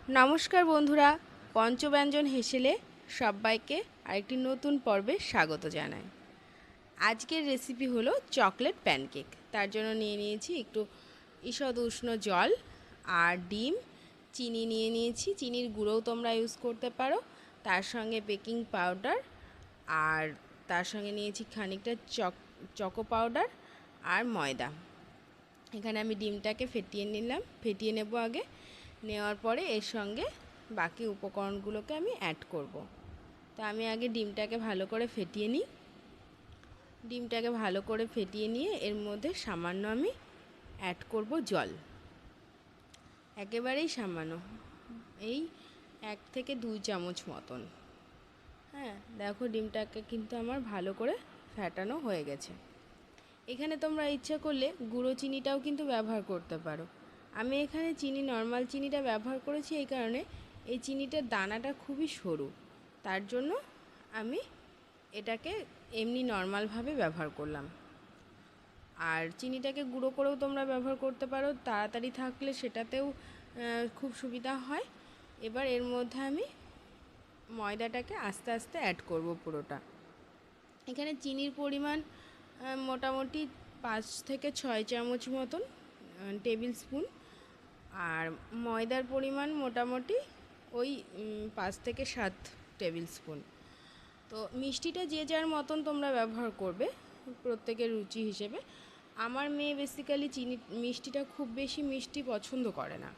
নমস্কার বন্ধুরা, পঞ্চব্যঞ্জন হেসেলে সবাইকে আরেকটি নতুন পর্বে স্বাগত জানাই। আজকের রেসিপি হলো চকলেট প্যানকেক। তার জন্য নিয়ে নিয়েছি একটু ঈষৎ উষ্ণ জল আর ডিম, চিনি নিয়ে নিয়েছি, চিনির গুঁড়োও তোমরা ইউজ করতে পারো, তার সঙ্গে বেকিং পাউডার, আর তার সঙ্গে নিয়েছি খানিকটা চকো পাউডার আর ময়দা। এখানে আমি ডিমটাকে ফেটিয়ে নেব আগে। নেওয়ার পরে এর সঙ্গে বাকি উপকরণগুলোকে আমি অ্যাড করব। তো আমি আগে ডিমটাকে ভালো করে ফেটিয়ে নিই। ডিমটাকে ভালো করে ফেটিয়ে নিয়ে এর মধ্যে সামান্য আমি অ্যাড করব জল, একেবারেই সামান্য, এই 1 থেকে 2 চামচ মতন। হ্যাঁ, দেখো ডিমটাকে কিন্তু আমার ভালো করে ফেটানো হয়ে গেছে। এখানে তোমরা ইচ্ছা করলে গুঁড়ো চিনিটাও কিন্তু ব্যবহার করতে পারো। আমি এখানে নর্মাল চিনিটা ব্যবহার করেছি, এই কারণে এই চিনিটার দানাটা খুবই সরু, তার জন্য আমি এটাকে এমনি নর্মালভাবে ব্যবহার করলাম। আর চিনিটাকে গুঁড়ো করেও তোমরা ব্যবহার করতে পারো, তাড়াতাড়ি থাকলে সেটাতেও খুব সুবিধা হয়। এবার এর মধ্যে আমি ময়দাটাকে আস্তে আস্তে অ্যাড করব পুরোটা। এখানে চিনির পরিমাণ মোটামুটি 5 থেকে 6 চামচ মতন টেবিল স্পুন, আর ময়দার পরিমাণ মোটামুটি ওই 5 থেকে 7 টেবিল স্পুন। তো মিষ্টিটা যে যার মতন তোমরা ব্যবহার করবে প্রত্যেকের রুচি হিসেবে। আমার মেয়ে বেসিক্যালি মিষ্টিটা খুব বেশি মিষ্টি পছন্দ করে না,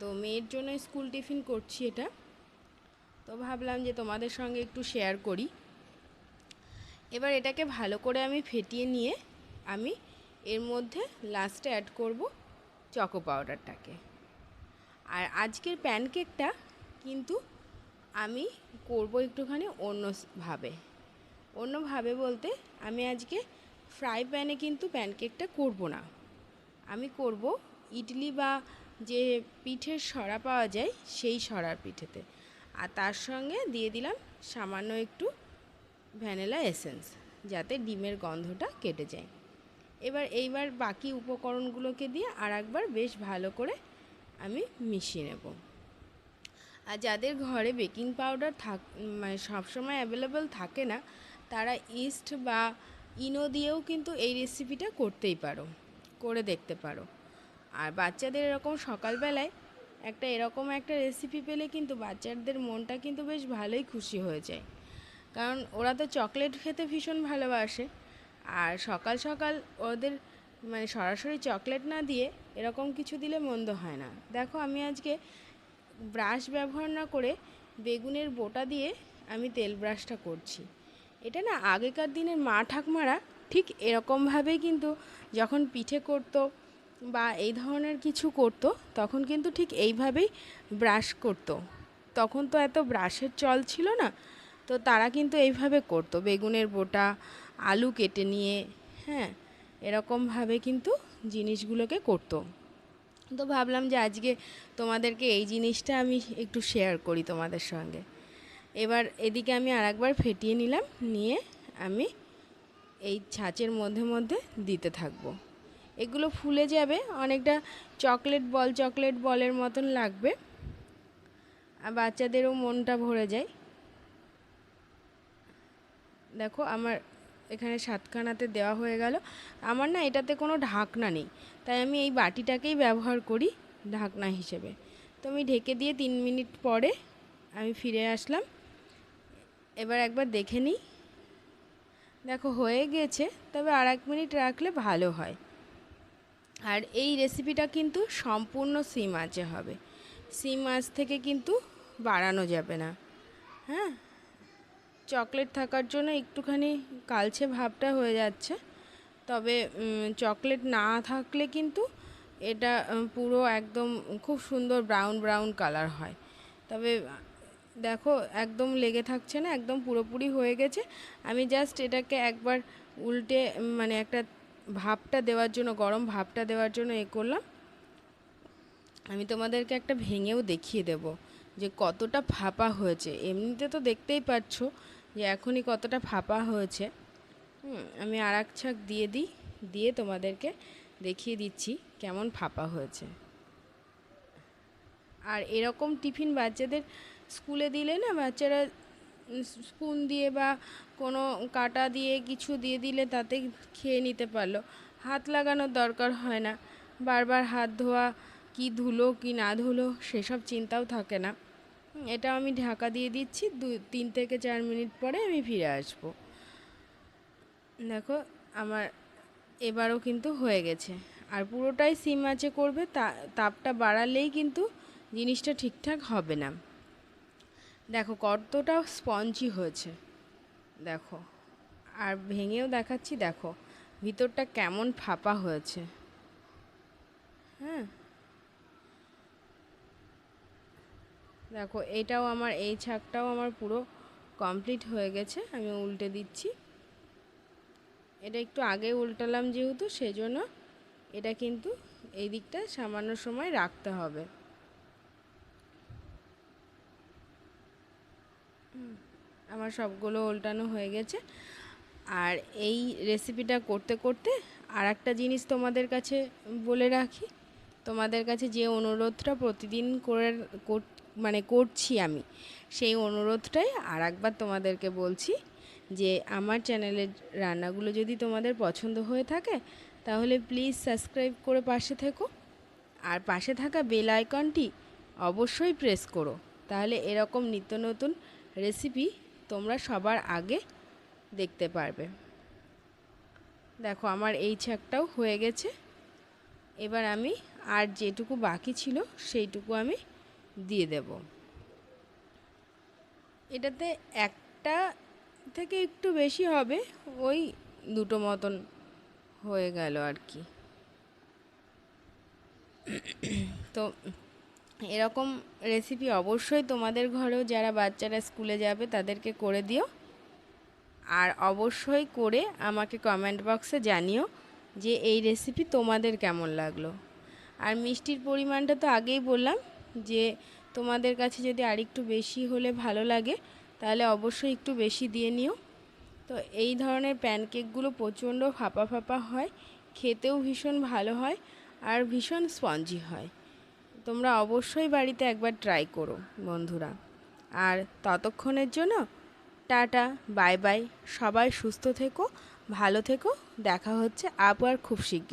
তো মেয়ের জন্য স্কুল টিফিন করছি এটা, তো ভাবলাম যে তোমাদের সঙ্গে একটু শেয়ার করি। এবার এটাকে ভালো করে আমি ফেটিয়ে নিয়ে আমি এর মধ্যে লাস্টে অ্যাড করব চকো পাউডারটাকে। আর আজকের প্যানকেকটা কিন্তু আমি করব একটুখানি অন্যভাবে বলতে আমি আজকে ফ্রাই প্যানে কিন্তু প্যানকেকটা করব না, আমি করব ইডলি বা যে পিঠের সরা পাওয়া যায় সেই সরার পিঠেতে। আর তার সঙ্গে দিয়ে দিলাম সামান্য একটু ভ্যানিলা এসেন্স, যাতে ডিমের গন্ধটা কেটে যায়। এইবার বাকি উপকরণগুলোকে দিয়ে আর একবার বেশ ভালো করে আমি মিশিয়ে নেব। আর যাদের ঘরে বেকিং পাউডার মানে সবসময় অ্যাভেলেবেল থাকে না, তারা ইস্ট বা ইনো দিয়েও কিন্তু এই রেসিপিটা করে দেখতে পারো। আর বাচ্চাদের এরকম সকালবেলায় এরকম একটা রেসিপি পেলে কিন্তু বাচ্চাদের মনটা কিন্তু বেশ ভালোই খুশি হয়ে যায়, কারণ ওরা তো চকলেট খেতে ভীষণ ভালোবাসে। আর সকাল সকাল ওদের মানে সরাসরি চকলেট না দিয়ে এরকম কিছু দিলে মন্দ হয় না। দেখো আমি আজকে ব্রাশ ব্যবহার না করে বেগুনের বোটা দিয়ে আমি তেল ব্রাশটা করছি। এটা না আগেকার দিনের মা ঠাকুমারা ঠিক এরকমভাবেই কিন্তু যখন পিঠে করতো বা এই ধরনের কিছু করতো, তখন কিন্তু ঠিক এইভাবেই ব্রাশ করতো। তখন তো এত ব্রাশের চল ছিল না, তো তারা কিন্তু এইভাবে করতো, বেগুনের বোটা আলু কেটে নিয়ে, হ্যাঁ, এরকমভাবে কিন্তু জিনিসগুলোকে করতো। তো ভাবলাম যে আজকে তোমাদেরকে এই জিনিসটা আমি একটু শেয়ার করি তোমাদের সঙ্গে। এবার এদিকে আমি আরেকবার ফেটিয়ে নিলাম, নিয়ে আমি এই ছাঁচের মধ্যে মধ্যে দিতে থাকবো। এগুলো ফুলে যাবে, অনেকটা চকলেট বলের মতন লাগবে, আর বাচ্চাদেরও মনটা ভরে যায়। দেখো আমার এখানে 7খানাতে দেওয়া হয়ে গেল। আমার না এটাতে কোনো ঢাকনা নেই, তাই আমি এই বাটিটাকেই ব্যবহার করি ঢাকনা হিসেবে। তো আমি ঢেকে দিয়ে 3 মিনিট পরে আমি ফিরে আসলাম। এবার একবার দেখে নিই। দেখো হয়ে গেছে, তবে আর 1 মিনিট রাখলে ভালো হয়। আর এই রেসিপিটা কিন্তু সম্পূর্ণ সিম আঁচে হবে, সিম আঁচ থেকে কিন্তু বাড়ানো যাবে না। হ্যাঁ, চকলেট থাকার জন্য একটুখানি কালচে ভাবটা হয়ে যাচ্ছে, তবে চকলেট না থাকলে কিন্তু এটা পুরো একদম খুব সুন্দর ব্রাউন কালার হয়। তবে দেখো একদম লেগে থাকছে না, একদম পুরোপুরি হয়ে গেছে। আমি জাস্ট এটাকে একবার উল্টে মানে একটা গরম ভাপটা দেওয়ার জন্য করলাম। আমি তোমাদেরকে একটা ভেঙেও দেখিয়ে দেব যে কতটা ফাঁপা হয়েছে। এমনিতে তো দেখতেই পাচ্ছ যে এখনই কতটা ফাঁপা হয়েছে। আমি আর এক ছাঁক দিয়ে তোমাদেরকে দেখিয়ে দিচ্ছি কেমন ফাঁপা হয়েছে। আর এরকম টিফিন বাচ্চাদের স্কুলে দিলে না, বাচ্চারা স্পুন দিয়ে বা কোনো কাঁটা দিয়ে কিছু দিয়ে দিলে তাতে খেয়ে নিতে পারলো। হাত লাগানোর দরকার হয় না, বারবার হাত ধোয়া, কি ধুলো কি না ধুলো সেসব চিন্তাও থাকে না। এটা আমি ঢাকা দিয়ে দিচ্ছি, 3 থেকে 4 মিনিট পরে আমি ফিরে আসবো। দেখো আমার এবারও কিন্তু হয়ে গেছে। আর পুরোটাই সিম আঁচে করবে, তাপটা বাড়ালেই কিন্তু জিনিসটা ঠিকঠাক হবে না। দেখো কতটা স্পঞ্জি হয়েছে, দেখো। আর ভেঙেও দেখাচ্ছি, দেখো ভিতরটা কেমন ফাঁপা হয়েছে। হ্যাঁ, দেখো এটাও আমার, এই ছাকটাও আমার পুরো কমপ্লিট হয়ে গেছে। আমি উল্টে দিচ্ছি। এটা একটু আগে উল্টালাম যেহেতু, সেজন্য এটা কিন্তু এই দিকটা সামান্য সময় রাখতে হবে। আমার সবগুলো উল্টানো হয়ে গেছে। আর এই রেসিপিটা করতে করতে আর একটা জিনিস তোমাদের কাছে বলে রাখি। তোমাদের কাছে যে অনুরোধটা প্রতিদিন মানে করছি আমি, সেই অনুরোধটাই আর একবার তোমাদেরকে বলছি যে আমার চ্যানেলের রান্নাগুলো যদি তোমাদের পছন্দ হয়ে থাকে তাহলে প্লিজ সাবস্ক্রাইব করে পাশে থেকো। আর পাশে থাকা বেল আইকনটি অবশ্যই প্রেস করো, তাহলে এরকম নিত্য নতুন রেসিপি তোমরা সবার আগে দেখতে পারবে। দেখো আমার এই ছাকটাও হয়ে গেছে। এবার আমি আর যেটুকু বাকি ছিল সেইটুকু আমি দিয়ে দেব। এটাতে একটা থেকে একটু বেশি হবে, ওই দুটো মতন হয়ে গেল আর কি। তো এরকম রেসিপি অবশ্যই তোমাদের ঘরেও যারা বাচ্চারা স্কুলে যাবে তাদেরকে করে দিও। আর অবশ্যই করে আমাকে কমেন্ট বক্সে জানিও যে এই রেসিপি তোমাদের কেমন লাগলো। আর মিষ্টির পরিমাণটা তো আগেই বললাম যে তোমাদের কাছে যদি আরেকটু বেশি হলে ভালো লাগে তাহলে অবশ্যই একটু বেশি দিয়ে নিও। তো এই ধরনের প্যানকেকগুলো প্রচণ্ড ফাঁপা ফাঁপা হয়, খেতেও ভীষণ ভালো হয় আর ভীষণ স্পঞ্জি হয়। তোমরা অবশ্যই বাড়িতে একবার ট্রাই করো বন্ধুরা। আর ততক্ষণের জন্য টাটা, বাই বাই। সবাই সুস্থ থেকো, ভালো থেকো। দেখা হচ্ছে আবার খুব শিগগির।